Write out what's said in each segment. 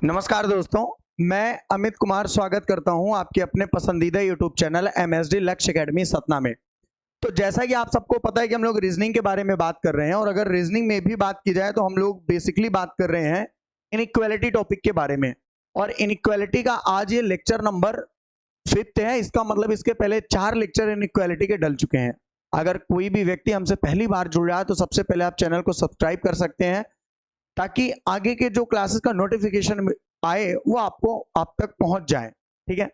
नमस्कार दोस्तों, मैं अमित कुमार स्वागत करता हूं आपके अपने पसंदीदा यूट्यूब चैनल एमएसडी लक्ष्य एकेडमी सतना में। तो जैसा कि आप सबको पता है कि हम लोग रीजनिंग के बारे में बात कर रहे हैं और अगर रीजनिंग में भी बात की जाए तो हम लोग बेसिकली बात कर रहे हैं इनइक्वालिटी टॉपिक के बारे में। और इनइक्वालिटी का आज ये लेक्चर नंबर 5th है। इसका मतलब इसके पहले 4 लेक्चर इनइक्वालिटी के डल चुके हैं। अगर कोई भी व्यक्ति हमसे पहली बार जुड़ रहा है तो सबसे पहले आप चैनल को सब्सक्राइब कर सकते हैं ताकि आगे के जो क्लासेस का नोटिफिकेशन आए वो आपको आप तक पहुंच जाए। ठीक है,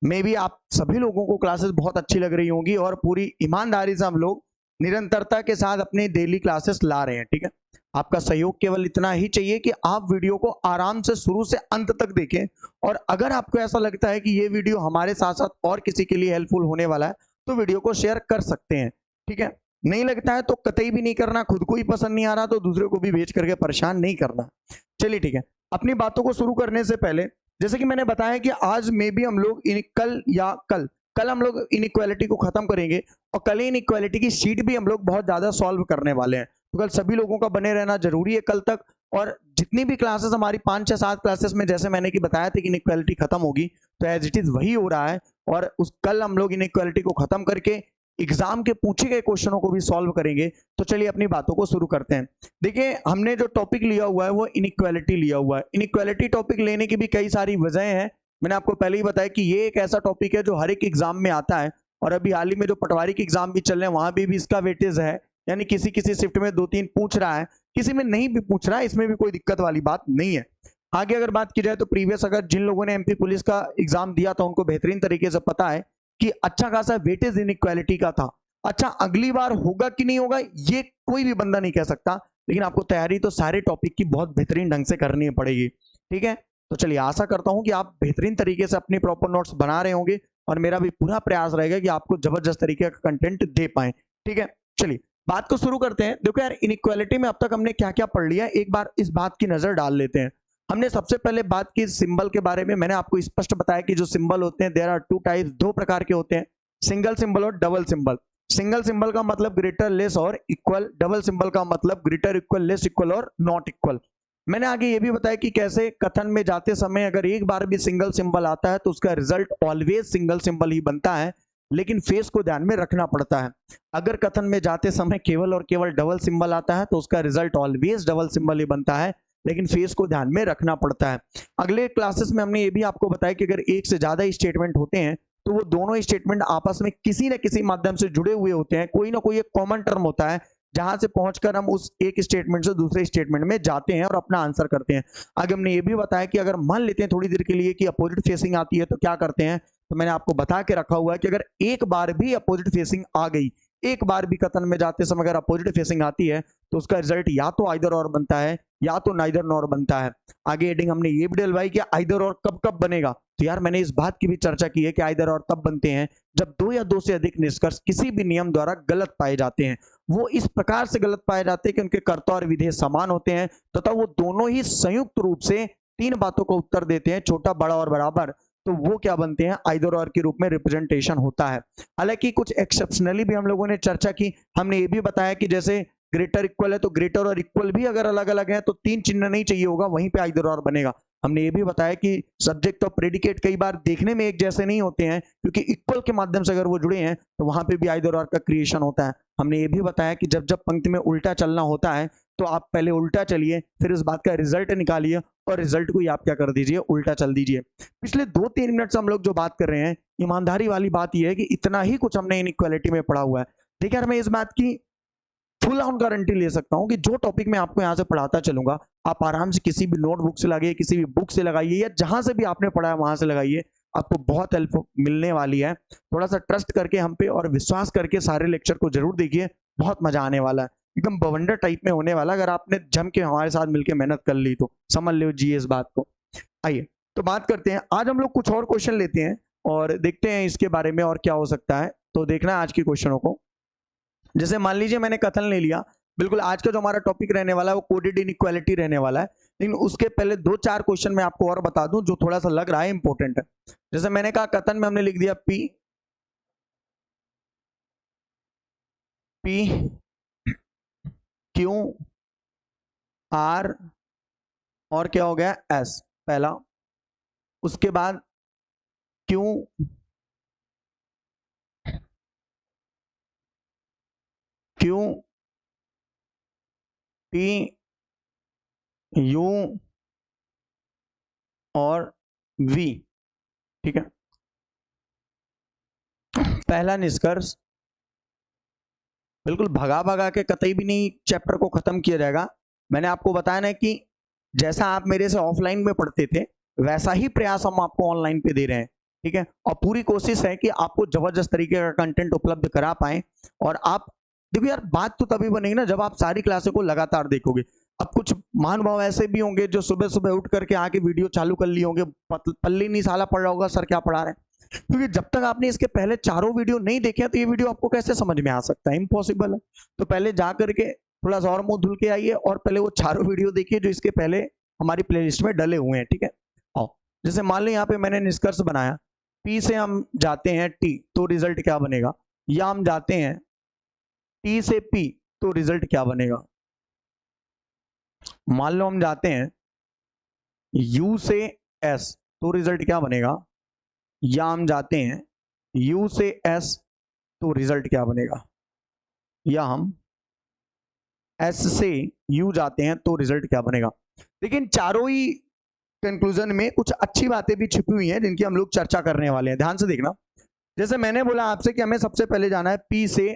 मे भी आप सभी लोगों को क्लासेस बहुत अच्छी लग रही होंगी और पूरी ईमानदारी से हम लोग निरंतरता के साथ अपनी डेली क्लासेस ला रहे हैं। ठीक है, आपका सहयोग केवल इतना ही चाहिए कि आप वीडियो को आराम से शुरू से अंत तक देखें और अगर आपको ऐसा लगता है कि ये वीडियो हमारे साथ साथ और किसी के लिए हेल्पफुल होने वाला है तो वीडियो को शेयर कर सकते हैं। ठीक है, नहीं लगता है तो कतई भी नहीं करना। खुद को ही पसंद नहीं आ रहा तो दूसरे को भी भेज करके परेशान नहीं करना। चलिए ठीक है, अपनी बातों को शुरू करने से पहले जैसे कि मैंने बताया कि आज में भी हम लोग कल हम लोग इनइक्वालिटी को खत्म करेंगे और कल इनइक्वालिटी की शीट भी हम लोग बहुत ज्यादा सॉल्व करने वाले हैं। तो कल सभी लोगों का बने रहना जरूरी है कल तक। और जितनी भी क्लासेस हमारी 5 6 7 क्लासेस में जैसे मैंने कि बताया था कि इनइक्वालिटी खत्म होगी तो एज इट इज वही हो रहा है। और उस कल हम लोग इनइक्वालिटी को खत्म करके एग्जाम के पूछे गए क्वेश्चनों को भी सॉल्व करेंगे। तो चलिए अपनी बातों को शुरू करते हैं। देखिए, हमने जो टॉपिक लिया हुआ है वो इनइक्वालिटी लिया हुआ है। इनइक्वालिटी टॉपिक लेने की भी कई सारी वजह हैं। मैंने आपको पहले ही बताया कि ये एक ऐसा टॉपिक है जो हर एक एग्जाम में आता है और अभी हाल ही में जो पटवारी के एग्जाम भी चल रहे हैं वहां भी इसका वेटेज है। यानी किसी किसी शिफ्ट में 2 3 पूछ रहा है, किसी में नहीं भी पूछ रहा है, इसमें भी कोई दिक्कत वाली बात नहीं है। आगे अगर बात की जाए तो प्रीवियस अगर जिन लोगों ने एमपी पुलिस का एग्जाम दिया था उनको बेहतरीन तरीके से पता है कि अच्छा खासा वेटेज इनइक्वालिटी का था। अच्छा, अगली बार होगा कि नहीं होगा ये कोई भी बंदा नहीं कह सकता, लेकिन आपको तैयारी तो सारे टॉपिक की बहुत बेहतरीन ढंग से करनी पड़ेगी। ठीक है, तो चलिए आशा करता हूं कि आप बेहतरीन तरीके से अपनी प्रॉपर नोट्स बना रहे होंगे और मेरा भी पूरा प्रयास रहेगा कि आपको जबरदस्त तरीके का कंटेंट दे पाए। ठीक है, चलिए बात को शुरू करते हैं। देखो यार, इनइक्वालिटी में अब तक हमने क्या क्या पढ़ लिया, एक बार इस बात की नजर डाल लेते हैं। हमने सबसे पहले बात की सिंबल के बारे में। मैंने आपको स्पष्ट बताया कि जो सिंबल होते हैं देयर आर 2 टाइप्स, 2 प्रकार के होते हैं, सिंगल सिंबल और डबल सिंबल। सिंगल सिंबल का मतलब ग्रेटर लेस और इक्वल, डबल सिंबल का मतलब ग्रेटर इक्वल लेस इक्वल और नॉट इक्वल। मैंने आगे ये भी बताया कि कैसे कथन में जाते समय अगर एक बार भी सिंगल सिंबल आता है तो उसका रिजल्ट ऑलवेज सिंगल सिंबल ही बनता है, लेकिन फेस को ध्यान में रखना पड़ता है। अगर कथन में जाते समय केवल और केवल डबल सिंबल आता है तो उसका रिजल्ट ऑलवेज डबल सिंबल ही बनता है, लेकिन फेस को ध्यान में रखना पड़ता है। अगले क्लासेस में हमने ये भी आपको बताया कि अगर एक से ज्यादा स्टेटमेंट होते हैं तो वो दोनों स्टेटमेंट आपस में किसी न किसी माध्यम से जुड़े हुए होते हैं। कोई ना कोई एक कॉमन टर्म होता है जहां से पहुंचकर हम उस एक स्टेटमेंट से दूसरे स्टेटमेंट में जाते हैं और अपना आंसर करते हैं। आगे हमने ये भी बताया कि अगर मान लेते हैं थोड़ी देर के लिए कि अपोजिट फेसिंग आती है तो क्या करते हैं। तो मैंने आपको बता के रखा हुआ है कि अगर एक बार भी अपोजिट फेसिंग आ गई, एक बार भी कथन में जाते समय अगर अपोजिट फेसिंग आती है तो उसका रिजल्ट या तो आइदर और बनता है या तो नाइदर नॉर बनता है। आगे हेडिंग हमने ये भी डलवाई कि आइदर और कब कब बनेगा। तो यार मैंने इस बात की भी चर्चा की है कि आइदर और तब बनते हैं जब 2 या 2 से अधिक निष्कर्ष किसी भी नियम द्वारा गलत पाए जाते हैं। वो इस प्रकार से गलत पाए जाते हैं कि उनके कर्ता और विधेय समान होते हैं तथा वो दोनों ही संयुक्त रूप से 3 बातों का उत्तर देते हैं, छोटा, बड़ा और बराबर। तो वो क्या बनते हैं, आइदर और के रूप में रिप्रेजेंटेशन होता है। हालांकि कुछ एक्सेप्शनली भी हम लोगों ने चर्चा की। हमने ये भी बताया कि जैसे ग्रेटर इक्वल है तो ग्रेटर और इक्वल भी अगर अलग अलग है तो 3 चिन्ह नहीं चाहिए होगा, वहीं पे आइदर और बनेगा। हमने ये भी बताया कि सब्जेक्ट और प्रेडिकेट कई बार देखने में एक जैसे नहीं होते हैं क्योंकि इक्वल के माध्यम से अगर वो जुड़े हैं तो वहां पे भी आइदर और का क्रिएशन होता है। हमने ये भी बताया कि जब जब पंक्ति में उल्टा चलना होता है तो आप पहले उल्टा चलिए, फिर इस बात का रिजल्ट निकालिए और रिजल्ट को ही आप क्या कर दीजिए, उल्टा चल दीजिए। पिछले 2 3 मिनट से हम लोग जो बात कर रहे हैं, ईमानदारी वाली बात यह है कि इतना ही कुछ हमने इनइक्वालिटी में पढ़ा हुआ है। देखिए यार, मैं इस बात की फुल ऑन गारंटी ले सकता हूं कि जो टॉपिक मैं आपको यहां से पढ़ाता चलूंगा आप आराम से किसी भी नोटबुक से लगाइए, किसी भी बुक से लगाइए या जहां से भी आपने पढ़ा है वहां से लगाइए, आपको बहुत हेल्प मिलने वाली है। थोड़ा सा ट्रस्ट करके हम पे और विश्वास करके सारे लेक्चर को जरूर देखिए, बहुत मजा आने वाला है। एकदम बवंडर टाइप में होने वाला अगर आपने जम के हमारे साथ मिलकर मेहनत कर ली तो समझ लीजिए इस बात को। आइए तो बात करते हैं, आज हम लोग कुछ और क्वेश्चन लेते हैं और देखते हैं इसके बारे में और क्या हो सकता है। तो देखना है आज के क्वेश्चनों को। जैसे मान लीजिए मैंने कथन ले लिया, बिल्कुल आज का जो हमारा टॉपिक रहने वाला है वो कोडेड इनइक्वालिटी रहने वाला है। लेकिन उसके पहले 2 4 क्वेश्चन मैं आपको और बता दूं जो थोड़ा सा लग रहा है इंपॉर्टेंट है। जैसे मैंने कहा कथन में हमने लिख दिया पी पी क्यू आर और क्या हो गया एस। पहला, उसके बाद क्यू, क्यू पी यू और वी। ठीक है, पहला निष्कर्ष, बिल्कुल भगा भगा के कतई भी नहीं चैप्टर को खत्म किया जाएगा। मैंने आपको बताया ना कि जैसा आप मेरे से ऑफलाइन में पढ़ते थे वैसा ही प्रयास हम आपको ऑनलाइन पे दे रहे हैं। ठीक है, और पूरी कोशिश है कि आपको जबरदस्त तरीके का कंटेंट उपलब्ध करा पाए। और आप देखो यार, बात तो तभी बनेगी ना जब आप सारी क्लासें को लगातार देखोगे। अब कुछ महानुभाव ऐसे भी होंगे जो सुबह सुबह उठ करके आके वीडियो चालू कर लिए होंगे, पल्ली नहीं साला पढ़ रहा होगा सर क्या पढ़ा रहे हैं, क्योंकि जब तक आपने इसके पहले चारों वीडियो नहीं देखे तो ये वीडियो आपको कैसे समझ में आ सकता है, इम्पॉसिबल है। तो पहले जा करके थोड़ा सा और मुंह धुल के आइए और पहले वो चारों वीडियो देखिए जो इसके पहले हमारी प्लेलिस्ट में डले हुए हैं। ठीक है, आओ, जैसे मान लो यहाँ पे मैंने निष्कर्ष बनाया, पी से हम जाते हैं टी तो रिजल्ट क्या बनेगा, या हम जाते हैं टी से पी तो रिजल्ट क्या बनेगा। मान लो हम जाते हैं यू से एस तो रिजल्ट क्या बनेगा, या हम जाते हैं यू से एस तो रिजल्ट क्या बनेगा, या हम एस से यू जाते हैं तो रिजल्ट क्या बनेगा। लेकिन चारों ही कंक्लूजन में कुछ अच्छी बातें भी छिपी हुई हैं जिनकी हम लोग चर्चा करने वाले हैं, ध्यान से देखना। जैसे मैंने बोला आपसे कि हमें सबसे पहले जाना है पी से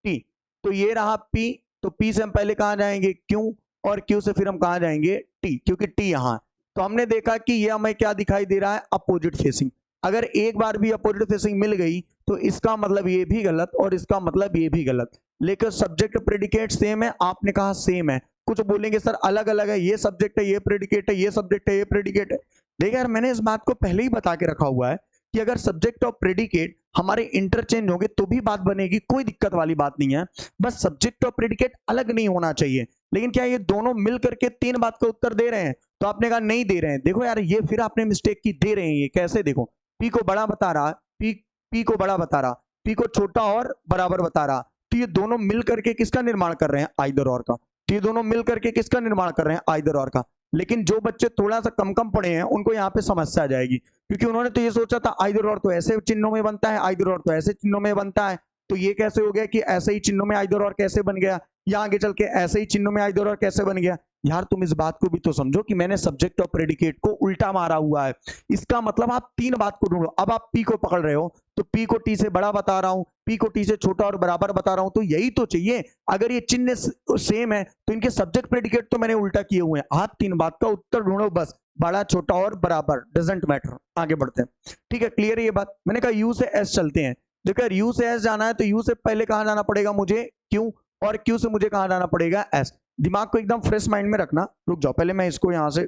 टी, तो ये रहा पी, तो पी से हम पहले कहां जाएंगे क्यू, और क्यू से फिर हम कहां जाएंगे टी, क्योंकि टी यहां। तो हमने देखा कि ये हमें क्या दिखाई दे रहा है, अपोजिट फेसिंग। अगर एक बार भी अपोजिट फेसिंग मिल गई तो इसका मतलब ये भी गलत और इसका मतलब ये भी गलत, लेकिन सब्जेक्ट प्रेडिकेट सेम है, आपने कहा सेम है। कुछ बोलेंगे सर अलग अलग है, ये सब्जेक्ट है ये प्रेडिकेट है, ये सब्जेक्ट है ये प्रेडिकेट है। देखिए यार, मैंने इस बात को पहले ही बता के रखा हुआ है कि अगर सब्जेक्ट और प्रेडिकेट हमारे इंटरचेंज होंगे तो भी बात बनेगी, कोई दिक्कत वाली बात नहीं है। बस सब्जेक्ट और प्रेडिकेट अलग नहीं होना चाहिए। लेकिन क्या ये दोनों मिल करके तीन बात का उत्तर दे रहे हैं, तो आपने कहा नहीं दे रहे हैं। देखो यार, ये फिर आपने मिस्टेक की, दे रहे हैं। ये कैसे, देखो, पी को बड़ा बता रहा, पी को बड़ा बता रहा, पी को छोटा और बराबर बता रहा, तो ये दोनों मिल करके किसका निर्माण कर रहे हैं, आइदर और का। तो ये दोनों मिल करके किसका निर्माण कर रहे हैं, आइदर और का। लेकिन जो बच्चे थोड़ा सा कम कम पढ़े हैं उनको यहाँ पे समस्या आ जाएगी, क्योंकि उन्होंने तो ये सोचा था आइदर और तो ऐसे चिन्हों में बनता है, आइदर और तो ऐसे चिन्हों में बनता है, तो ये कैसे हो गया कि ऐसे ही चिन्हों में आइदर और कैसे बन गया, या आगे चल के ऐसे ही चिन्हों में आइदर और कैसे बन गया। यार तुम इस बात को भी तो समझो कि मैंने सब्जेक्ट और प्रेडिकेट को उल्टा मारा हुआ है। इसका मतलब आप तीन बात को ढूंढो। अब आप पी को पकड़ रहे हो तो पी को टी से बड़ा बता रहा हूं, पी को टी से छोटा और बराबर बता रहा हूं, तो यही तो चाहिए। अगर ये चिन्ह सेम है तो इनके सब्जेक्ट प्रेडिकेट तो मैंने उल्टा किए हुए हैं। आप तीन बात का उत्तर ढूंढो बस, बड़ा छोटा और बराबर, डजंट मैटर। आगे बढ़ते हैं, ठीक है, क्लियर है ये बात। मैंने कहा यू से एस चलते हैं। देखो यू से एस जाना है तो यू से पहले कहां जाना पड़ेगा मुझे, क्यू, और क्यू से मुझे कहां जाना पड़ेगा, एस। दिमाग को एकदम फ्रेश माइंड में रखना। रुक जाओ, पहले मैं इसको यहां से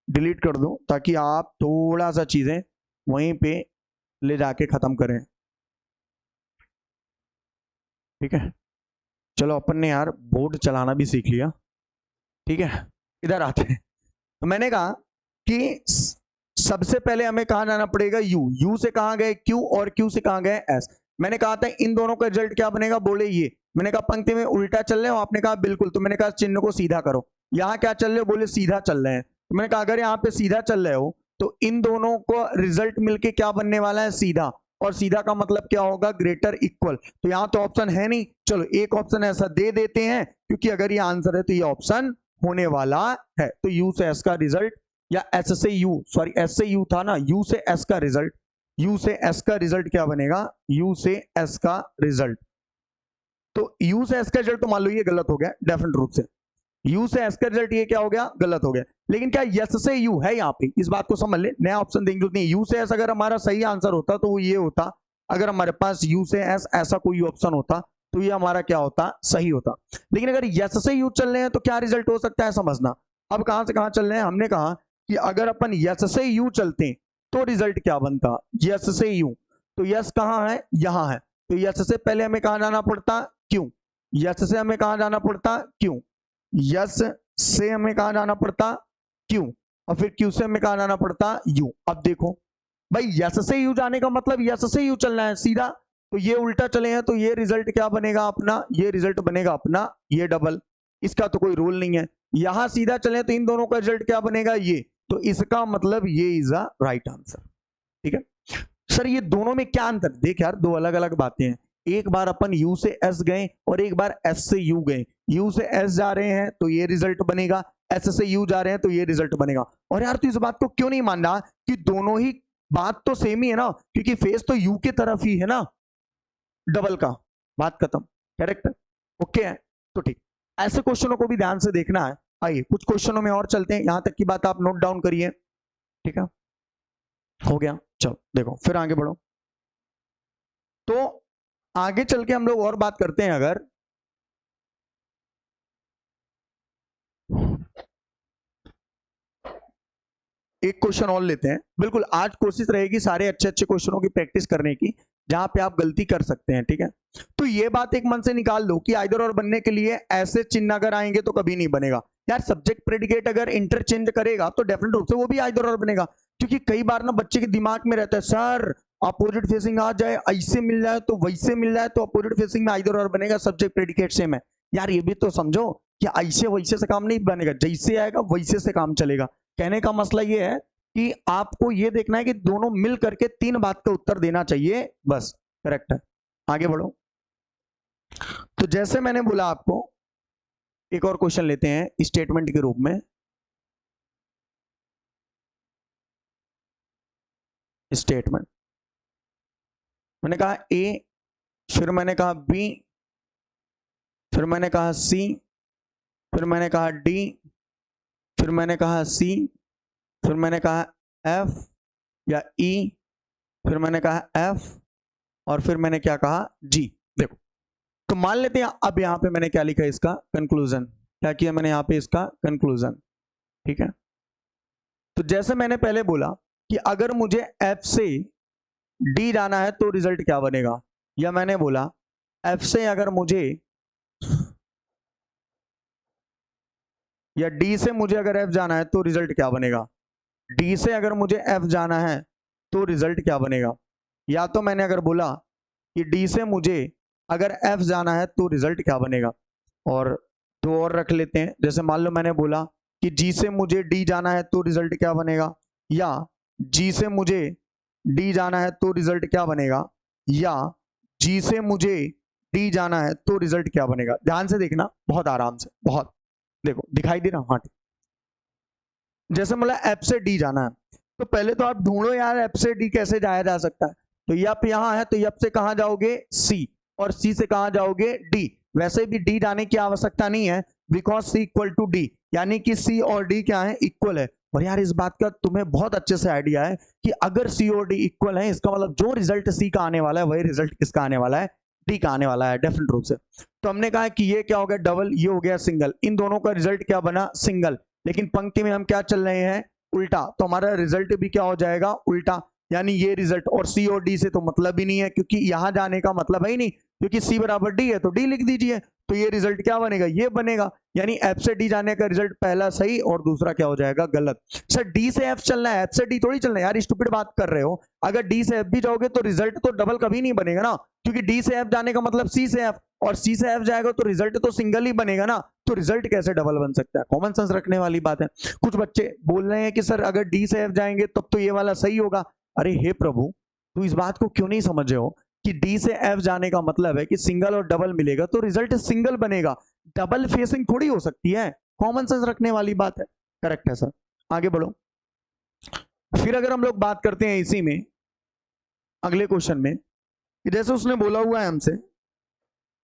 डिलीट कर दूं ताकि आप थोड़ा सा चीजें वहीं पे ले जाके खत्म करें। ठीक है, चलो अपन ने यार बोर्ड चलाना भी सीख लिया। ठीक है, इधर आते हैं। तो मैंने कहा कि सबसे पहले हमें कहां जाना पड़ेगा, यू, यू से कहां गए क्यू, और क्यू से कहां गए एस। मैंने कहा था इन दोनों का रिजल्ट क्या बनेगा, बोले ये। मैंने कहा पंक्ति में उल्टा चल रहे हो, आपने कहा बिल्कुल। तो मैंने कहा चिन्ह को सीधा करो। यहाँ क्या चल रहे हो, बोले सीधा चल रहे हैं। तो मैंने कहा अगर यहाँ पे सीधा चल रहे हो तो इन दोनों को रिजल्ट मिलके क्या बनने वाला है, सीधा। और सीधा का मतलब क्या होगा, ग्रेटर इक्वल। तो यहाँ तो ऑप्शन है नहीं, चलो एक ऑप्शन ऐसा दे देते हैं, क्योंकि अगर ये आंसर है तो ये ऑप्शन होने वाला है। तो यू से एस का रिजल्ट, या एस से यू, सॉरी एस से यू था ना, यू से एस का रिजल्ट, यू से एस का रिजल्ट क्या बनेगा, यू से एस का रिजल्ट। तो यू से एस का रिजल्ट तो मान लो ये गलत हो गया डेफिनेट रूप से। यू से एस का रिजल्ट ये क्या हो गया, गलत हो गया। लेकिन क्या यस से यू है यहाँ पे, इस बात को समझ ले, नया ऑप्शन देंगे नहीं। यू से एस अगर हमारा सही आंसर होता तो वो ये होता। अगर हमारे पास यू से एस ऐसा कोई ऑप्शन होता तो ये हमारा क्या होता, सही होता। लेकिन अगर यस से यू चल रहे हैं तो क्या रिजल्ट हो सकता है, समझना। अब कहां से कहां चल रहे हैं, हमने कहा कि अगर अपन यस से यू चलते तो रिजल्ट क्या बनता, यस से यू। तो यस कहां है, यहां है। तो यस से पहले हमें कहां जाना पड़ता, क्यों। यस से हमें कहां जाना पड़ता, क्यों। यस से हमें कहां जाना पड़ता, क्यों। और फिर क्यू से हमें कहां जाना पड़ता, यू। अब देखो भाई, यस से यू जाने का मतलब यस से यू चलना है सीधा। तो ये उल्टा चले हैं तो ये रिजल्ट क्या बनेगा अपना, ये रिजल्ट बनेगा अपना ये डबल। इसका तो कोई रूल नहीं है। यहां सीधा चले तो इन दोनों का रिजल्ट क्या बनेगा, ये। तो इसका मतलब ये इज अ राइट आंसर। ठीक है सर, ये दोनों में क्या अंतर? देख यार, दो अलग अलग बातें हैं। एक बार अपन यू से एस गए और एक बार एस से यू गए। यू से एस जा रहे हैं तो ये रिजल्ट बनेगा, एस से यू जा रहे हैं तो ये रिजल्ट बनेगा। और यार तू इस बात को क्यों नहीं मान रहा कि दोनों ही बात तो सेम ही है ना, क्योंकि फेस तो यू के तरफ ही है ना डबल का। बात खत्म। करेक्ट है, ओके है, तो ठीक। ऐसे क्वेश्चनों को भी ध्यान से देखना है। आइए कुछ क्वेश्चनों में और चलते हैं, यहां तक की बात आप नोट डाउन करिए। ठीक है, हो गया। चलो देखो फिर आगे बढ़ो। तो आगे चल के हम लोग और बात करते हैं। अगर एक क्वेश्चन और लेते हैं, बिल्कुल आज कोशिश रहेगी सारे अच्छे अच्छे क्वेश्चनों की प्रैक्टिस करने की जहां पे आप गलती कर सकते हैं। ठीक है, तो ये बात एक मन से निकाल दो कि आइदर और बनने के लिए ऐसे चिन्ह अगर आएंगे तो कभी नहीं बनेगा। यार सब्जेक्ट प्रेडिकेट अगर इंटरचेंज करेगा तो डेफिनेट रूप से वो भी आइदर और बनेगा। क्योंकि कई बार ना बच्चे के दिमाग में रहता है सर अपोजिट फेसिंग आ जाए, ऐसे मिल जाए तो वैसे मिल जाए तो अपोजिट फेसिंग में आइदर और बनेगा, सब्जेक्ट प्रेडिकेट सेम है। यार ये भी तो समझो कि ऐसे वैसे से काम नहीं बनेगा, जैसे आएगा वैसे से काम चलेगा। कहने का मसला ये है कि आपको ये देखना है कि दोनों मिल करके तीन बात का उत्तर देना चाहिए, बस। करेक्ट है, आगे बढ़ो। तो जैसे मैंने बोला आपको, एक और क्वेश्चन लेते हैं स्टेटमेंट के रूप में। स्टेटमेंट, मैंने कहा ए, फिर मैंने कहा बी, फिर मैंने कहा सी, फिर मैंने कहा डी, फिर मैंने कहा सी, फिर मैंने कहा एफ या ई, फिर मैंने कहा एफ, और फिर मैंने क्या कहा जी। देखो तो मान लेते हैं अब यहां पे मैंने क्या लिखा है, इसका कंक्लूजन। क्या किया मैंने यहां पे, इसका कंक्लूजन। ठीक है, तो जैसे मैंने पहले बोला कि अगर मुझे एफ से डी जाना है तो रिजल्ट क्या बनेगा, या मैंने बोला एफ से अगर मुझे, या डी से मुझे अगर एफ जाना है तो रिजल्ट क्या बनेगा, डी से अगर मुझे एफ जाना है तो रिजल्ट क्या बनेगा। या तो मैंने अगर बोला कि डी से मुझे अगर एफ जाना है तो रिजल्ट क्या बनेगा। और दो और रख लेते हैं, जैसे मान लो मैंने बोला कि जी से मुझे डी जाना है तो रिजल्ट क्या बनेगा, या जी से मुझे डी जाना है तो रिजल्ट क्या बनेगा, या जी से मुझे डी जाना है तो रिजल्ट क्या बनेगा। ध्यान से देखना, बहुत आराम से, बहुत। देखो दिखाई दे रहा, हाँ। जैसे मतलब एफ से डी जाना है, तो पहले तो आप ढूंढो यार एफ से डी कैसे जाया जा सकता है। तो यप यहाँ है, तो यप से कहाँ जाओगे, सी, और सी से कहाँ जाओगे, डी। वैसे भी डी जाने की आवश्यकता नहीं है, because C equal to D, यानी कि सी और डी क्या है, इक्वल है। और यार इस बात का तुम्हें बहुत अच्छे से आइडिया है कि अगर सी और डी इक्वल है, इसका मतलब जो रिजल्ट सी का आने वाला है वही रिजल्ट किसका आने वाला है, डी का आने वाला है, डेफिनेट रूप से। तो हमने कहा कि ये क्या हो गया डबल, ये हो गया सिंगल, इन दोनों का रिजल्ट क्या बना, सिंगल। लेकिन पंक्ति में हम क्या चल रहे हैं, उल्टा, तो हमारा रिजल्ट भी क्या हो जाएगा, उल्टा। यानी ये रिजल्ट, और सी और डी से तो मतलब ही नहीं है, क्योंकि यहां जाने का मतलब है ही नहीं, क्योंकि सी बराबर डी है तो डी लिख दीजिए। तो ये रिजल्ट क्या बनेगा, ये बनेगा। यानी एफ से डी जाने का रिजल्ट पहला सही और दूसरा क्या हो जाएगा, गलत। सर डी से एफ चलना है, एफ से डी थोड़ी चलना है यार, स्टूपिड बात कर रहे हो। अगर डी से एफ भी जाओगे तो रिजल्ट तो डबल कभी नहीं बनेगा ना, क्योंकि डी से एफ जाने का मतलब सी से एफ, और सी से एफ जाएगा तो रिजल्ट तो सिंगल ही बनेगा ना। तो रिजल्ट कैसे डबल बन सकता है, कॉमन सेंस रखने वाली बात है। कुछ बच्चे बोल रहे हैं कि सर अगर डी से एफ जाएंगे तब तो ये वाला सही होगा। अरे हे प्रभु, तू इस बात को क्यों नहीं समझ रहे हो कि डी से एफ जाने का मतलब है कि सिंगल और डबल मिलेगा तो रिजल्ट सिंगल बनेगा, डबल फेसिंग थोड़ी हो सकती है। कॉमन सेंस रखने वाली बात है। करेक्ट है सर, आगे बढ़ो। फिर अगर हम लोग बात करते हैं इसी में अगले क्वेश्चन में, कि जैसे उसने बोला हुआ है हमसे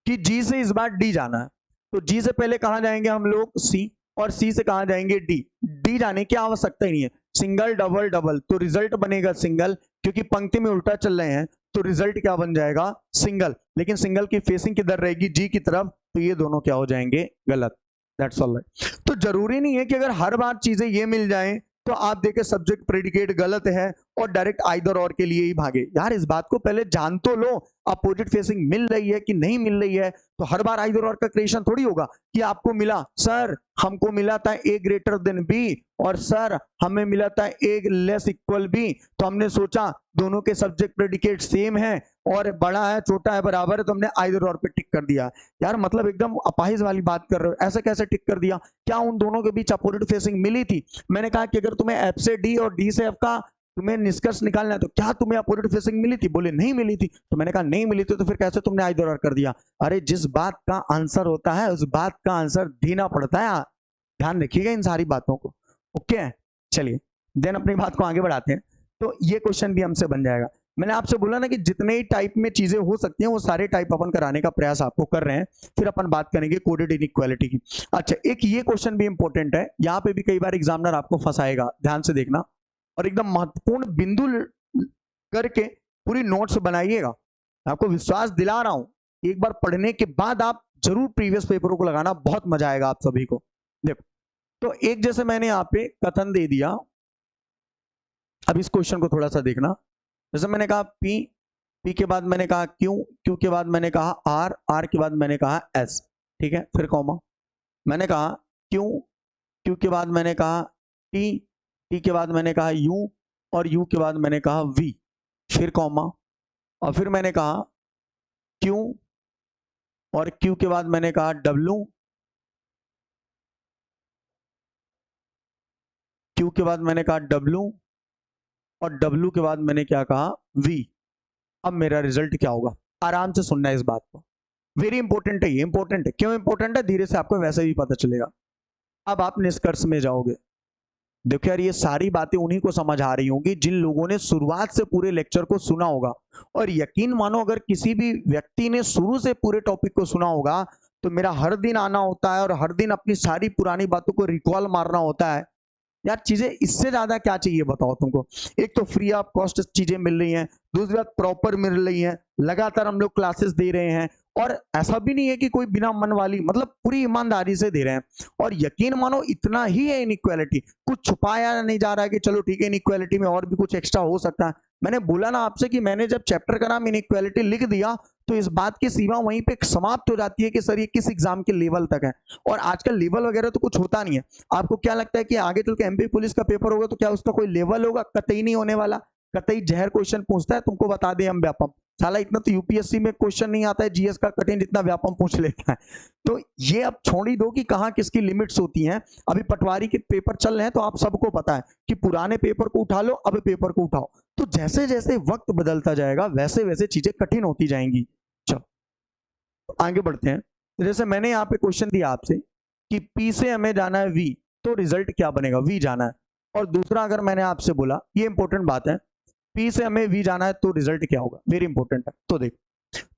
कि जी से इस बार डी जाना है, तो जी से पहले कहां जाएंगे हम लोग, सी, और सी से कहां जाएंगे, डी। डी जाने की आवश्यकता ही नहीं है, सिंगल डबल डबल, तो रिजल्ट बनेगा सिंगल, क्योंकि पंक्ति में उल्टा चल रहे हैं तो रिजल्ट क्या बन जाएगा, सिंगल। लेकिन सिंगल की फेसिंग किधर रहेगी, जी की तरफ, तो ये दोनों क्या हो जाएंगे, गलत। That's all right. तो जरूरी नहीं है कि अगर हर बार चीजें ये मिल जाएं तो आप देखें सब्जेक्ट प्रेडिकेट गलत है और डायरेक्ट आइदर और के लिए ही भागे। यार इस बात को पहले जान तो लो, अपोजिट फेसिंग मिल रही है कि नहीं मिल रही है। तो हर बार आइदर और का क्रिएशन थोड़ी होगा कि आपको मिला सर, हमको मिला था ए ग्रेटर देन बी, और सर हमें मिला था ए लेस इक्वल बी, तो हमने सोचा दोनों के सब्जेक्ट प्रेडिकेट सेम है और बड़ा है छोटा है बराबर है, तो हमने आइदर और पे टिक कर दिया। यार मतलब एकदम अपाहिज वाली बात कर रहे हो, ऐसे कैसे टिक कर दिया? क्या उन दोनों के बीच अपोजिट फेसिंग मिली थी? मैंने कहा कि अगर तुम्हें एफ से डी और डी से एफ का तुम्हें निष्कर्ष निकालना है तो क्या तुम्हें अपोजिट फेसिंग मिली थी? बोले नहीं मिली थी। तो मैंने कहा नहीं मिली थी तो फिर कैसे तुमने आइदर और कर दिया? अरे जिस बात का आंसर होता है उस बात का आंसर देना पड़ता है, ध्यान रखिएगा इन सारी बातों को। ओके चलिए देन अपनी बात को आगे बढ़ाते हैं। तो ये क्वेश्चन भी हमसे बन जाएगा। मैंने आपसे बोला ना कि जितने ही टाइप में चीजें हो सकती हैं वो सारे टाइप अपन कराने का प्रयास आपको कर रहे हैं। फिर अपन बात करेंगे कोडेड इनइक्वालिटी की। अच्छा एक ये क्वेश्चन भी इंपॉर्टेंट है, यहाँ पे भी कई बार एग्जामिनर आपको फंसाएगा, ध्यान से देखना और एकदम महत्वपूर्ण बिंदु करके पूरी नोट्स बनाइएगा। आपको विश्वास दिला रहा हूं, एक बार पढ़ने के बाद आप जरूर प्रीवियस पेपरों को लगाना, बहुत मजा आएगा आप सभी को। देखो तो एक जैसे मैंने यहाँ पे कथन दे दिया, अब इस क्वेश्चन को थोड़ा सा देखना। जैसे मैंने कहा P, P के बाद मैंने कहा Q, Q के बाद मैंने कहा R, R के बाद मैंने कहा S, ठीक है, फिर कॉमा, मैंने कहा Q, Q के बाद मैंने कहा T, T के बाद मैंने कहा U और U के बाद मैंने कहा V, फिर कॉमा, और फिर मैंने कहा Q और Q के बाद मैंने कहा W, Q के बाद मैंने कहा W और W के बाद मैंने क्या कहा V। अब मेरा रिजल्ट क्या होगा? आराम से सुनना है इस बात को, वेरी इंपॉर्टेंट है ये, इंपॉर्टेंट है। क्यों इंपॉर्टेंट है? धीरे से आपको वैसे भी पता चलेगा। अब आप निष्कर्ष में जाओगे। देखो यार ये सारी बातें उन्हीं को समझ आ रही होंगी जिन लोगों ने शुरुआत से पूरे लेक्चर को सुना होगा, और यकीन मानो अगर किसी भी व्यक्ति ने शुरू से पूरे टॉपिक को सुना होगा तो मेरा हर दिन आना होता है और हर दिन अपनी सारी पुरानी बातों को रिकॉल मारना होता है। यार चीजें इससे ज्यादा क्या चाहिए बताओ तुमको? एक तो फ्री ऑफ कॉस्ट चीजें मिल रही हैं, दूसरी बात प्रॉपर मिल रही हैं, लगातार हम लोग क्लासेस दे रहे हैं, और ऐसा भी नहीं है कि कोई बिना मन वाली, मतलब पूरी ईमानदारी से दे रहे हैं। और यकीन मानो इतना ही है इनइक्वालिटी, कुछ छुपाया नहीं जा रहा है कि चलो ठीक है इनइक्वालिटी में और भी कुछ एक्स्ट्रा हो सकता है। मैंने बोला ना आपसे कि मैंने जब चैप्टर का नाम इनइक्वालिटी लिख दिया तो इस बात की सीमा वहीं पे समाप्त हो जाती है कि सर ये किस एग्जाम के लेवल तक है। और आजकल लेवल वगैरह तो कुछ होता नहीं है। आपको क्या लगता है कि आगे चल के एमपी पुलिस का पेपर होगा तो क्या उसका कोई लेवल होगा? कतई नहीं होने वाला, कतई जहर क्वेश्चन पूछता है, तुमको बता दें हम व्यापम। साला इतना तो यूपीएससी में क्वेश्चन नहीं आता है जीएस का कठिन जितना व्यापम पूछ लेता है। तो ये अब छोड़ ही दो कि कहाँ किसकी लिमिट्स होती हैं। अभी पटवारी के पेपर चल रहे हैं तो आप सबको पता है कि पुराने पेपर को उठा लो, अब पेपर को उठाओ। तो जैसे जैसे वक्त बदलता जाएगा वैसे वैसे चीजें कठिन होती जाएंगी। चलो तो आगे बढ़ते हैं। जैसे मैंने यहाँ पे क्वेश्चन दिया आपसे कि P से हमें जाना है V, तो रिजल्ट क्या बनेगा? V जाना है। और दूसरा अगर मैंने आपसे बोला, ये इंपॉर्टेंट बात है, P से हमें V जाना है तो रिजल्ट क्या होगा? वेरी इंपॉर्टेंट है। तो देखो,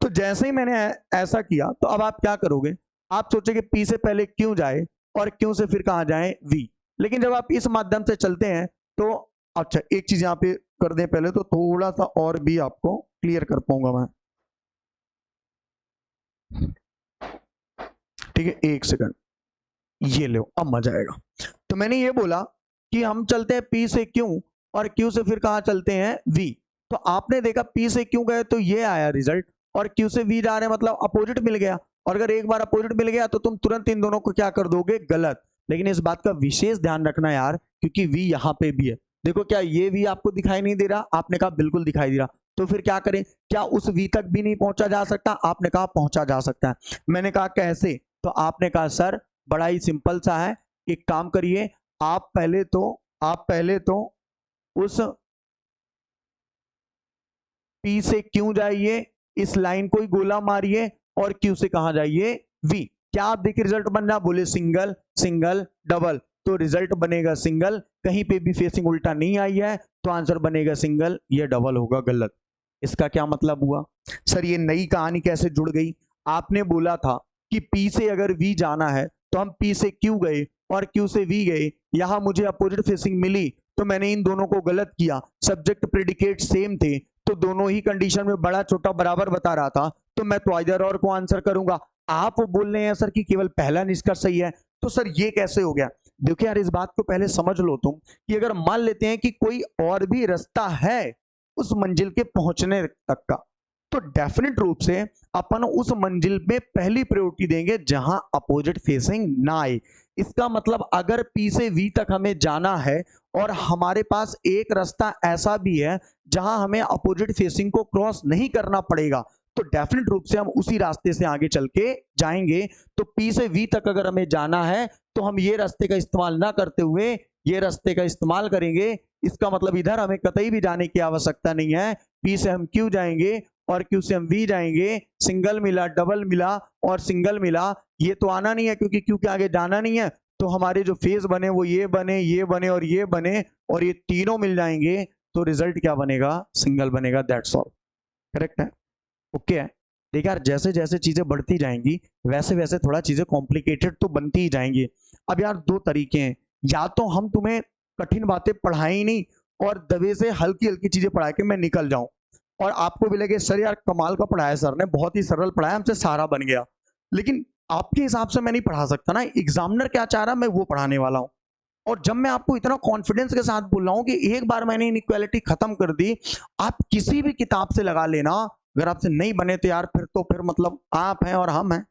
तो जैसे ही मैंने ऐसा किया तो अब आप क्या करोगे? आप सोचोगे P से पहले Q जाए और Q से फिर कहाँ जाए? V। लेकिन जब आप इस माध्यम से चलते हैं तो अच्छा एक चीज यहाँ पे कर दें पहले, तो थोड़ा सा और भी आपको क्लियर कर पाऊंगा मैं, ठीक है, एक सेकंड, ये लो अब मजा आएगा। तो मैंने ये बोला कि हम चलते हैं P से Q और Q से फिर कहाँ चलते हैं? V। तो आपने देखा P से Q गए तो ये आया रिजल्ट, और Q से V जा रहे हैं मतलब अपोजिट मिल गया। और अगर एक बार अपोजिट मिल गया तो तुम तुरंत इन दोनों को क्या कर दोगे? गलत। लेकिन इस बात का विशेष ध्यान रखना यार, क्योंकि V यहाँ पे भी है। देखो क्या ये V आपको दिखाई नहीं दे रहा? आपने कहा बिल्कुल दिखाई दे रहा। तो फिर क्या करें? क्या उस V तक भी नहीं पहुंचा जा सकता? आपने कहा पहुंचा जा सकता है। मैंने कहा कैसे? तो आपने कहा सर बड़ा ही सिंपल सा है, एक काम करिए, आप पहले तो उस P से Q जाइए, इस लाइन को ही गोला मारिए और Q से कहां जाइए? V। क्या आप देखिए रिजल्ट बन रहा? बोले सिंगल सिंगल डबल, तो रिजल्ट बनेगा सिंगल, कहीं पे भी फेसिंग उल्टा नहीं आई है तो आंसर बनेगा सिंगल, ये डबल होगा गलत। इसका क्या मतलब हुआ? सर ये नई कहानी कैसे जुड़ गई? आपने बोला था कि P से अगर V जाना है तो हम P से Q गए और Q से V गए, यहां मुझे अपोजिट फेसिंग मिली तो मैंने इन दोनों को गलत किया। सब्जेक्ट प्रेडिकेट सेम थे तो दोनों ही कंडीशन में बड़ा छोटा बराबर बता रहा था, तो मैं तो आइदर और को आंसर करूंगा। आप बोल रहे हैं सर कि केवल पहला निष्कर्ष सही है, तो सर ये कैसे हो गया? देखिए यार, इस बात को पहले समझ लो तुम कि अगर मान लेते हैं कि कोई और भी रास्ता है उस मंजिल के पहुंचने तक का, तो डेफिनेट रूप से अपन उस मंजिल में पहली प्रायोरिटी देंगे जहां अपोजिट फेसिंग ना आए। इसका मतलब अगर पी से वी तक हमें जाना है और हमारे पास एक रास्ता ऐसा भी है जहां हमें अपोजिट फेसिंग को क्रॉस नहीं करना पड़ेगा, तो डेफिनेट रूप से हम उसी रास्ते से आगे चल के जाएंगे। तो पी से वी तक अगर हमें जाना है तो हम ये रास्ते का इस्तेमाल ना करते हुए ये रास्ते का इस्तेमाल करेंगे। इसका मतलब इधर हमें कतई भी जाने की आवश्यकता नहीं है। पी से हम क्यू जाएंगे और क्यू से हम वी जाएंगे। सिंगल मिला, डबल मिला और सिंगल मिला, ये तो आना नहीं है क्योंकि क्यू के आगे जाना नहीं है। तो हमारे जो फेज बने वो ये बने, ये बने और ये बने, और ये तीनों मिल जाएंगे तो रिजल्ट क्या बनेगा? सिंगल बनेगा। That's all. करेक्ट है? ओके है। देखिए यार, जैसे जैसे चीजें बढ़ती जाएंगी वैसे वैसे थोड़ा चीजें कॉम्प्लिकेटेड तो बनती ही जाएंगी। अब यार दो तरीके हैं, या तो हम तुम्हें कठिन बातें पढ़ाएं ही नहीं और दबे से हल्की हल्की चीजें पढ़ा के मैं निकल जाऊं और आपको भी लगे सर यार कमाल का पढ़ाया सर ने, बहुत ही सरल पढ़ाया, हमसे सारा बन गया। लेकिन आपके हिसाब से मैं नहीं पढ़ा सकता ना, एग्जामिनर क्या चाह रहा मैं वो पढ़ाने वाला हूं। और जब मैं आपको इतना कॉन्फिडेंस के साथ बोल रहा हूं कि एक बार मैंने इनइक्वालिटी खत्म कर दी, आप किसी भी किताब से लगा लेना, अगर आपसे नहीं बने तो यार फिर मतलब आप हैं और हम हैं।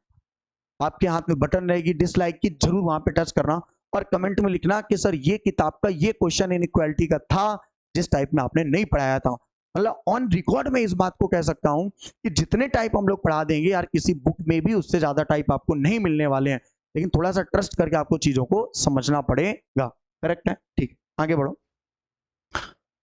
आपके हाथ में बटन रहेगी डिसलाइक की, जरूर वहां पे टच करना और कमेंट में लिखना कि सर ये किताब का ये क्वेश्चन इनइक्वालिटी का था जिस टाइप में आपने नहीं पढ़ाया था। मतलब ऑन रिकॉर्ड में इस बात को कह सकता हूं कि जितने टाइप हम लोग पढ़ा देंगे यार किसी बुक में भी उससे ज्यादा टाइप आपको नहीं मिलने वाले हैं। लेकिन थोड़ा सा ट्रस्ट करके आपको चीजों को समझना पड़ेगा। करेक्ट है? ठीक, आगे बढ़ो।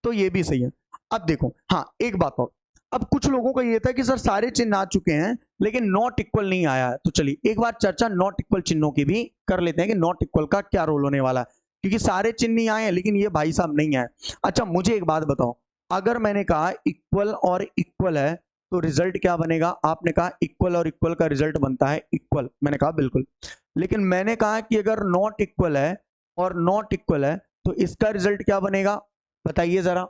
तो ये भी सही है। अब देखो, हाँ एक बात और, अब कुछ लोगों का ये था कि सर सारे चिन्ह आ चुके हैं लेकिन नॉट इक्वल नहीं आया है, तो चलिए एक बार चर्चा नॉट इक्वल चिन्हों की भी कर लेते हैं कि नॉट इक्वल का क्या रोल होने वाला है, क्योंकि सारे चिन्ह नहीं आए हैं लेकिन ये भाई साहब नहीं आए। अच्छा मुझे एक बात बताओ, अगर मैंने कहा इक्वल और इक्वल है तो रिजल्ट क्या बनेगा? आपने कहा इक्वल और इक्वल का रिजल्ट बनता है इक्वल, मैंने कहा बिल्कुल। लेकिन मैंने कहा कि अगर नॉट इक्वल है और नॉट इक्वल है तो इसका रिजल्ट क्या बनेगा? बताइए जरा।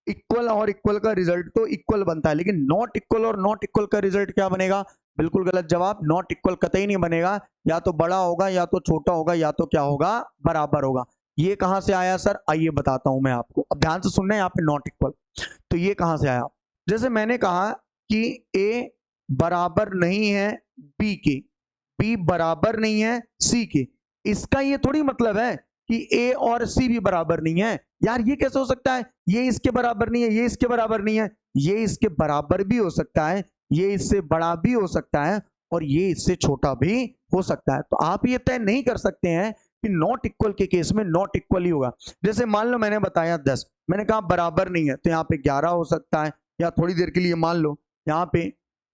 इक्वल और इक्वल का रिजल्ट तो इक्वल बनता है, लेकिन नॉट इक्वल और नॉट इक्वल का रिजल्ट क्या बनेगा? बिल्कुल गलत जवाब, नॉट इक्वल कतई नहीं बनेगा। या तो बड़ा होगा या तो छोटा होगा या तो क्या होगा? बराबर होगा। ये कहां से आया सर? आइए बताता हूं मैं आपको, अब ध्यान से सुनना है यहाँ पे नॉट इक्वल। तो ये कहां से आया? जैसे मैंने कहा कि ए बराबर नहीं है बी के, बी बराबर नहीं है सी के, इसका ये थोड़ी मतलब है कि ए और सी भी बराबर नहीं है। यार ये कैसे हो सकता है? ये इसके बराबर नहीं है, ये इसके बराबर नहीं है, ये इसके बराबर भी हो सकता है, ये इससे बड़ा भी हो सकता है और ये इससे छोटा भी हो सकता है। तो आप ये तय नहीं कर सकते हैं कि नॉट इक्वल के केस में नॉट इक्वल ही होगा। जैसे मान लो मैंने बताया 10, मैंने कहा बराबर नहीं है तो यहाँ पे 11 हो सकता है, या थोड़ी देर के लिए मान लो यहाँ पे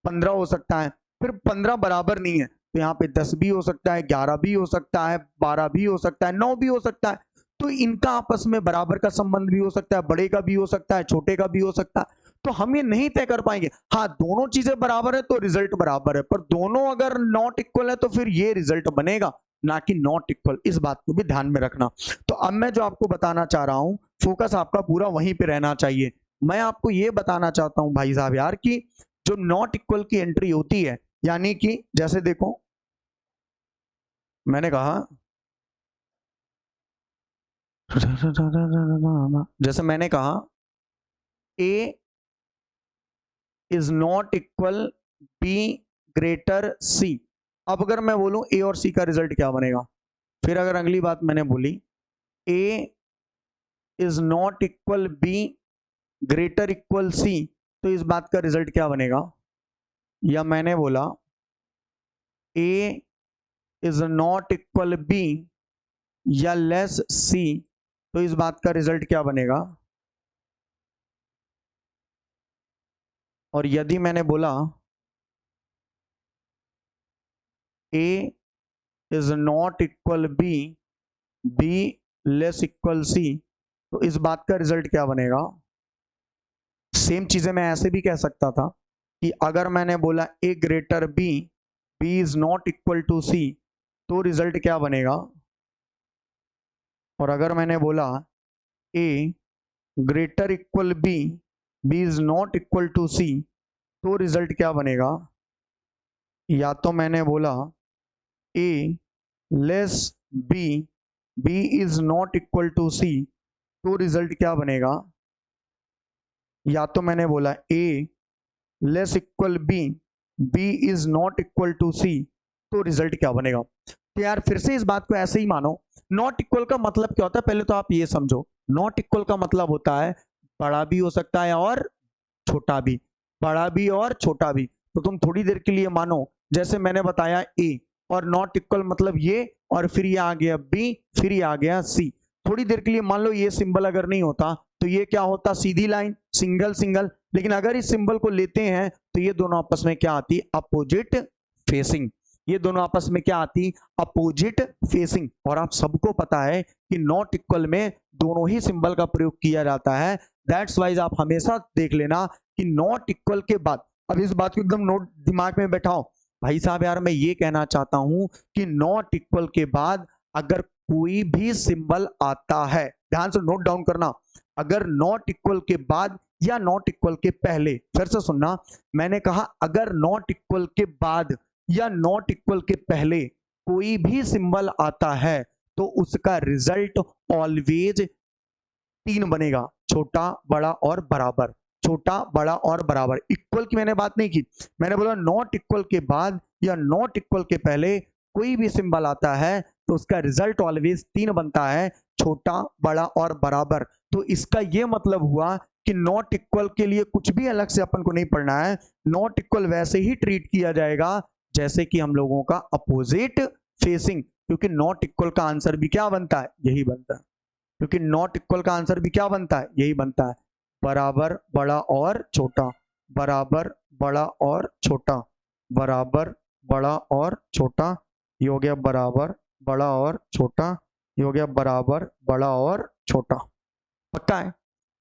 15 हो सकता है। फिर 15 बराबर नहीं है तो यहाँ पे 10 भी हो सकता है, 11 भी हो सकता है, 12 भी हो सकता है, 9 भी हो सकता है। तो इनका आपस में बराबर का संबंध भी हो सकता है, बड़े का भी हो सकता है, छोटे का भी हो सकता है। तो हम ये नहीं तय कर पाएंगे। हाँ दोनों चीजें बराबर है तो रिजल्ट बराबर है, पर दोनों अगर नॉट इक्वल है तो फिर ये रिजल्ट बनेगा, ना कि नॉट इक्वल। इस बात को भी ध्यान में रखना। तो अब मैं जो आपको बताना चाह रहा हूं, फोकस आपका पूरा वहीं पे रहना चाहिए। मैं आपको ये बताना चाहता हूं भाई साहब यार कि जो नॉट इक्वल की एंट्री होती है, यानी कि जैसे देखो मैंने कहा जैसे मैंने कहा A is not equal B greater C. अब अगर मैं बोलूं ए और सी का रिजल्ट क्या बनेगा? फिर अगर अगली बात मैंने बोली A is not equal B greater equal C, तो इस बात का रिजल्ट क्या बनेगा? या मैंने बोला A is not equal B या लेस सी, तो इस बात का रिजल्ट क्या बनेगा? और यदि मैंने बोला A is not equal B, B less equal C, तो इस बात का रिजल्ट क्या बनेगा? सेम चीजें मैं ऐसे भी कह सकता था कि अगर मैंने बोला A greater B, B is not equal to C, तो रिजल्ट क्या बनेगा? और अगर मैंने बोला A greater equal B, B is not equal to C, तो रिजल्ट क्या बनेगा? या तो मैंने बोला A less B, B is not equal to C, तो रिजल्ट क्या बनेगा? या तो मैंने बोला A less equal B, B is not equal to C, तो रिजल्ट क्या बनेगा? तो यार फिर से इस बात को ऐसे ही मानो। नॉट इक्वल का मतलब क्या होता है, पहले तो आप ये समझो। नॉट इक्वल का मतलब होता है बड़ा भी हो सकता है और छोटा भी, बड़ा भी और छोटा भी। तो तुम थोड़ी देर के लिए मानो, जैसे मैंने बताया ए, और नॉट इक्वल मतलब ये, और फिर ये आ गया बी, फिर ये आ गया सी। थोड़ी देर के लिए मान लो ये सिंबल अगर नहीं होता तो ये क्या होता? सीधी लाइन, सिंगल सिंगल। लेकिन अगर इस सिंबल को लेते हैं तो ये दोनों आपस में क्या आती? Opposite facing. ये दोनों आपस में क्या आती? Opposite facing. और आप सबको पता है कि नॉट इक्वल में दोनों ही सिंबल का प्रयोग किया जाता है। दैट्स वाइज आप हमेशा देख लेना कि नॉट इक्वल के बाद, अब इस बात को एकदम नोट दिमाग में बैठाओ भाई साहब, यार मैं ये कहना चाहता हूं कि नॉट इक्वल के बाद अगर कोई भी सिंबल आता है, ध्यान से नोट डाउन करना, अगर नॉट इक्वल के बाद या नॉट इक्वल के पहले, फिर से सुनना, मैंने कहा अगर नॉट इक्वल के बाद या नॉट इक्वल के पहले कोई भी सिंबल आता है तो उसका रिजल्ट ऑलवेज 3 बनेगा, छोटा बड़ा और बराबर। छोटा बड़ा और बराबर। इक्वल की मैंने बात नहीं की, मैंने बोला नॉट इक्वल के बाद या नॉट इक्वल के पहले कोई भी सिंबल आता है तो उसका रिजल्ट ऑलवेज 3 बनता है, छोटा बड़ा और बराबर। तो इसका यह मतलब हुआ कि नॉट इक्वल के लिए कुछ भी अलग से अपन को नहीं पढ़ना है। नॉट इक्वल वैसे ही ट्रीट किया जाएगा जैसे कि हम लोगों का अपोजिट फेसिंग, क्योंकि नॉट इक्वल का आंसर भी क्या बनता है? यही बनता है। क्योंकि नॉट इक्वल का आंसर भी क्या बनता है? यही बनता है, बराबर बड़ा और छोटा, बराबर बड़ा और छोटा, बराबर बड़ा और छोटा, ये हो गया बराबर बड़ा और छोटा, ये हो गया बराबर बड़ा और छोटा। पक्का है?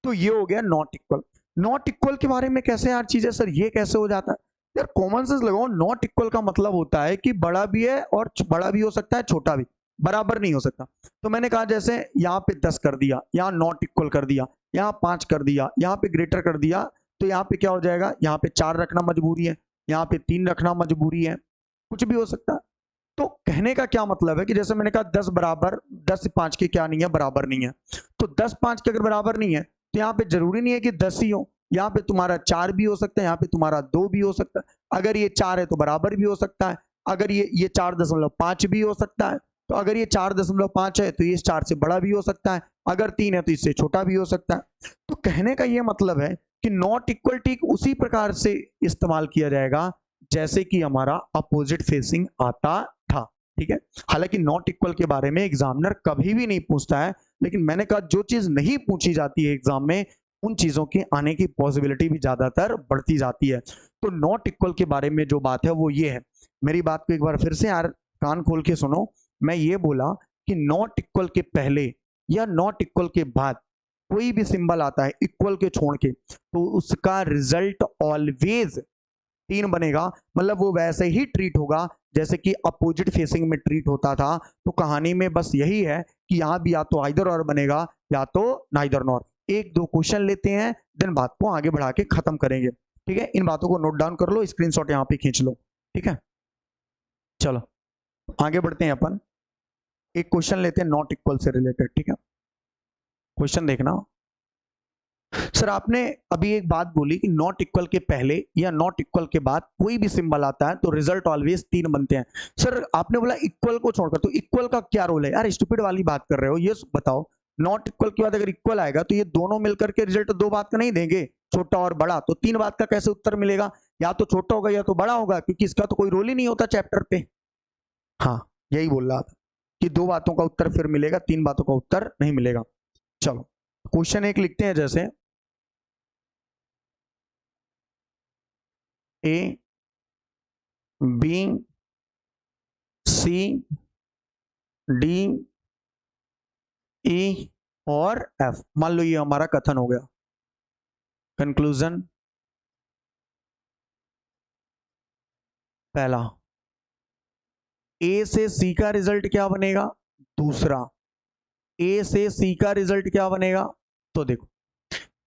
तो ये हो गया नॉट इक्वल। नॉट इक्वल के बारे में कैसे यार चीजें, सर ये कैसे हो जाता है? यार कॉमन सेंस लगाओ। नॉट इक्वल का मतलब होता है कि बड़ा भी है और बड़ा भी हो सकता है, छोटा भी, बराबर नहीं हो सकता। तो मैंने कहा जैसे यहाँ पे 10 कर दिया, यहाँ नॉट इक्वल कर दिया, यहाँ 5 कर दिया, यहाँ पे ग्रेटर कर दिया, तो यहाँ पे क्या हो जाएगा? यहाँ पे 4 रखना मजबूरी है, यहाँ पे 3 रखना मजबूरी है, कुछ भी हो सकता है। तो कहने का क्या मतलब है कि जैसे मैंने कहा 10 बराबर, 10 5 के क्या नहीं है? बराबर नहीं है। तो 10 5 के अगर बराबर नहीं है तो यहाँ पे जरूरी नहीं है कि 10 ही हो, यहाँ पे तुम्हारा 4 भी हो सकता है, यहाँ पे तुम्हारा 2 भी हो सकता है। अगर ये 4 है तो बराबर भी हो सकता है, अगर ये 4.5 भी हो सकता है, तो अगर ये 4.5 है तो ये 4 से बड़ा भी हो सकता है, अगर 3 है तो इससे छोटा भी हो सकता है। तो कहने का ये मतलब है कि नॉट इक्वल ठीक उसी प्रकार से इस्तेमाल किया जाएगा जैसे कि हमारा अपोजिट फेसिंग आता था। ठीक है? हालांकि नॉट इक्वल के बारे में एग्जामिनर कभी भी नहीं पूछता है, लेकिन मैंने कहा जो चीज नहीं पूछी जाती है एग्जाम में, उन चीजों के आने की पॉसिबिलिटी भी ज्यादातर बढ़ती जाती है। तो नॉट इक्वल के बारे में जो बात है वो ये है। मेरी बात को एक बार फिर से यार कान खोल के सुनो। मैं ये बोला कि नॉट इक्वल के पहले या नॉट इक्वल के बाद कोई भी सिंबल आता है इक्वल के छोड़ के, तो उसका रिजल्ट ऑलवेज 3 बनेगा। मतलब वो वैसे ही ट्रीट होगा जैसे कि अपोजिट फेसिंग में ट्रीट होता था। तो कहानी में बस यही है कि यहाँ भी या तो आइदर और बनेगा या तो नाइदर नॉर। एक दो क्वेश्चन लेते हैं, देन बात को आगे बढ़ा के खत्म करेंगे। ठीक है? इन बातों को नोट डाउन कर लो, स्क्रीनशॉट यहाँ पे खींच लो। ठीक है? चलो आगे बढ़ते हैं अपन। एक क्वेश्चन लेते हैं नॉट इक्वल से रिलेटेड। ठीक है? क्वेश्चन देखना। सर आपने अभी एक बात बोली कि नॉट इक्वल के पहले या नॉट इक्वल के बाद कोई भी सिंबल आता है तो रिजल्ट ऑलवेज 3 बनते हैं। सर आपने बोला इक्वल को छोड़कर, तो इक्वल का क्या रोल है? यार स्टूपिड वाली बात कर रहे हो, ये बताओ। नॉट इक्वल के बाद अगर इक्वल आएगा तो ये दोनों मिलकर के रिजल्ट 2 बात का नहीं देंगे, छोटा और बड़ा। तो 3 बात का कैसे उत्तर मिलेगा? या तो छोटा होगा या तो बड़ा होगा, क्योंकि इसका तो कोई रोल ही नहीं होता चैप्टर पे। हाँ, यही बोल रहा था कि 2 बातों का उत्तर फिर मिलेगा, 3 बातों का उत्तर नहीं मिलेगा। चलो क्वेश्चन एक लिखते हैं, जैसे A B C D E और एफ। मान लो ये हमारा कथन हो गया। कंक्लूजन पहला, ए से सी का रिजल्ट क्या बनेगा? दूसरा, ए से सी का रिजल्ट क्या बनेगा? तो देखो,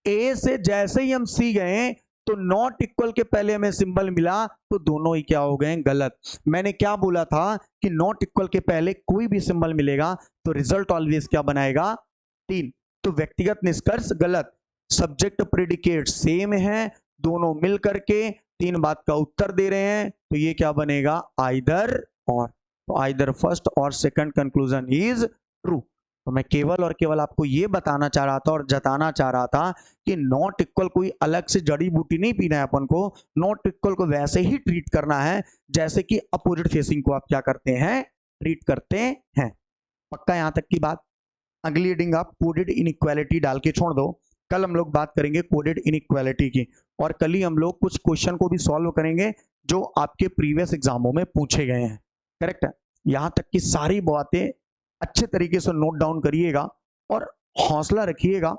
ए से जैसे ही हम सी गए तो नॉट इक्वल के पहले हमें सिंबल मिला तो दोनों ही क्या हो गए गलत। मैंने क्या बोला था कि नॉट इक्वल के पहले कोई भी सिंबल मिलेगा तो रिजल्ट ऑलवेज क्या बनाएगा 3। तो व्यक्तिगत निष्कर्ष गलत। सब्जेक्ट प्रेडिकेट सेम है, दोनों मिल करके 3 बात का उत्तर दे रहे हैं, तो ये क्या बनेगा आइदर और। तो आइदर फर्स्ट और सेकंड कंक्लूजन इज ट्रू। तो मैं केवल और केवल आपको ये बताना चाह रहा था और जताना चाह रहा था कि नॉट इक्वल कोई अलग से जड़ी बूटी नहीं पीना है अपन को। नॉट इक्वल को वैसे ही ट्रीट करना है जैसे कि अपोजिट फेसिंग को आप क्या करते हैं ट्रीट करते हैं। पक्का यहां तक की बात। अगली हेडिंग आप कोडेड इनइक्वालिटी डाल के छोड़ दो। कल हम लोग बात करेंगे कोडेड इनइक्वालिटी की, और कल ही हम लोग कुछ क्वेश्चन को भी सॉल्व करेंगे जो आपके प्रीवियस एग्जामों में पूछे गए हैं। करेक्ट है। यहां तक की सारी बातें अच्छे तरीके से नोट डाउन करिएगा और हौसला रखिएगा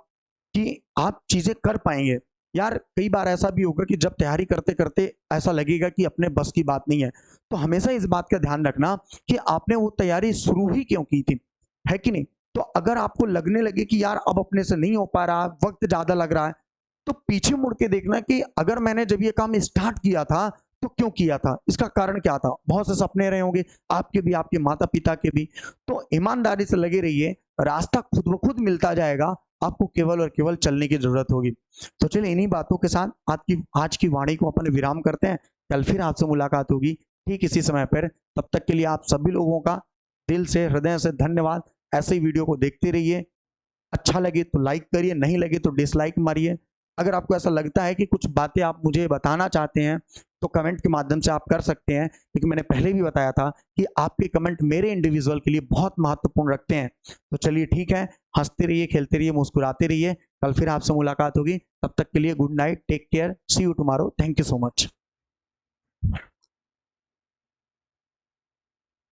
कि आप चीजें कर पाएंगे। यार कई बार ऐसा भी होगा कि जब तैयारी करते करते ऐसा लगेगा कि अपने बस की बात नहीं है, तो हमेशा इस बात का ध्यान रखना कि आपने वो तैयारी शुरू ही क्यों की थी, है कि नहीं। तो अगर आपको लगने लगे कि यार अब अपने से नहीं हो पा रहा, वक्त ज्यादा लग रहा है, तो पीछे मुड़ के देखना कि अगर मैंने जब ये काम स्टार्ट किया था तो क्यों किया था, इसका कारण क्या था। बहुत से सपने रहे होंगे आपके भी, आपके माता पिता के भी। तो ईमानदारी से लगे रहिए, रास्ता खुद ब खुद मिलता जाएगा, आपको केवल और केवल चलने की जरूरत होगी। तो चलिए इन्हीं बातों के साथ आज की वाणी को अपन विराम करते हैं। कल फिर आपसे मुलाकात होगी ठीक इसी समय पर। तब तक के लिए आप सभी लोगों का दिल से हृदय से धन्यवाद। ऐसे ही वीडियो को देखते रहिए। अच्छा लगे तो लाइक करिए, नहीं लगे तो डिसलाइक मारिए। अगर आपको ऐसा लगता है कि कुछ बातें आप मुझे बताना चाहते हैं तो कमेंट के माध्यम से आप कर सकते हैं, क्योंकि मैंने पहले भी बताया था कि आपके कमेंट मेरे इंडिविजुअल के लिए बहुत महत्वपूर्ण रखते हैं। तो चलिए ठीक है, हंसते रहिए, खेलते रहिए, मुस्कुराते रहिए। कल फिर आपसे मुलाकात होगी। तब तक के लिए good night, take care, see you tomorrow, thank you so much.